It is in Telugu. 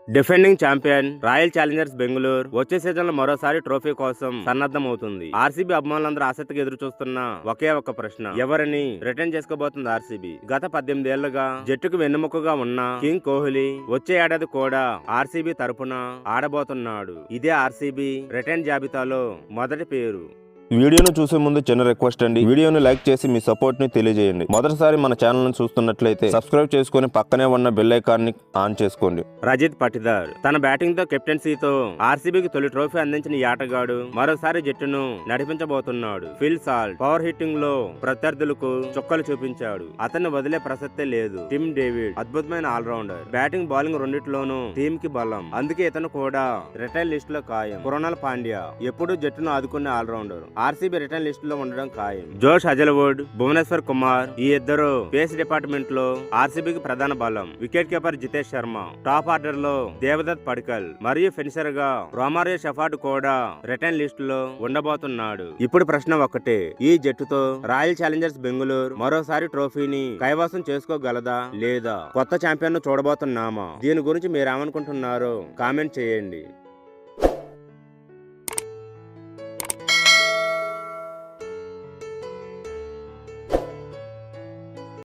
Defending champion royal Challengers Bengaluru వచ్చే సీజన్ లో మరోసారి ట్రోఫీ కోసం సన్నద్ధమవుతుంది. ఆర్సీబీ అభిమానులందరూ ఆసక్తిగా ఎదురు చూస్తున్న ఒకే ఒక ప్రశ్న, ఎవరిని రిటర్న్ చేసుకోబోతుంది ఆర్సీబీ? గత 18 ఏళ్లుగా జట్టుకు వెన్నెముకగా ఉన్న కింగ్ కోహ్లీ వచ్చే ఏడాది కూడా ఆర్సీబీ తరపున ఆడబోతున్నాడు. ఇదే ఆర్సీబీ రిటర్న్ జాబితాలో మొదటి పేరు. వీడియోను చూసే ముందు చిన్న రిక్వెస్ట్ అండి, వీడియోను లైక్ చేసి మీ సపోర్ట్ ని తెలియజేయండి. మొదటిసారి మన ఛానల్ ను చూస్తున్నట్లయితే సబ్స్క్రైబ్ చేసుకుని పక్కనే ఉన్న బెల్ ఐకాన్ ని ఆన్ చేసుకోండి. రజిత్ పటిదార్ తన బ్యాటింగ్ తో కెప్టెన్సీతో ఆర్సీబీకి తొలి ట్రోఫీ అందించిన ఈ ఆటగాడు మరోసారి జట్టును నడిపించబోతున్నాడు. ఫిల్ సాల్ట్ పవర్ హిట్టింగ్ లో ప్రత్యర్థులకు చుక్కలు చూపించాడు. అతన్ని వదిలే ప్రసక్తే లేదు. టిమ్ డేవిడ్ అద్భుతమైన ఆల్రౌండర్, బ్యాటింగ్ బౌలింగ్ రెండిట్లోనూ టీమ్ కి బలం. అందుకే ఇతను కూడా రిటైల్ లిస్ట్ లో ఖాయం. కృణాల్ పాండ్యా ఎప్పుడూ జట్టును ఆదుకునే ఆల్రౌండర్, ఆర్సీబీ రిటర్న్ లిస్ట్ లో ఉండడం ఖాయం. జోష్ హజల్వుడ్, భువనేశ్వర్ కుమార్ ఈ ఇద్దరు పేస్ డిపార్ట్మెంట్ లో ఆర్సీబీకి ప్రధాన బలం. Wicket keeper Jitesh Sharma, top order లో దేవదత్ పడికల్ మరియు ఫినిషర్ గా రోమారియో షెఫర్డ్ కూడా రిటర్న్ లిస్ట్ లో ఉండబోతున్నాడు. ఇప్పుడు ప్రశ్న ఒక్కటే, ఈ జట్టుతో రాయల్ ఛాలెంజర్స్ బెంగళూరు మరోసారి ట్రోఫీని కైవసం చేసుకోగలదా లేదా కొత్త ఛాంపియన్ ను చూడబోతున్నామా? దీని గురించి మీరేమనుకుంటున్నారో కామెంట్ చేయండి.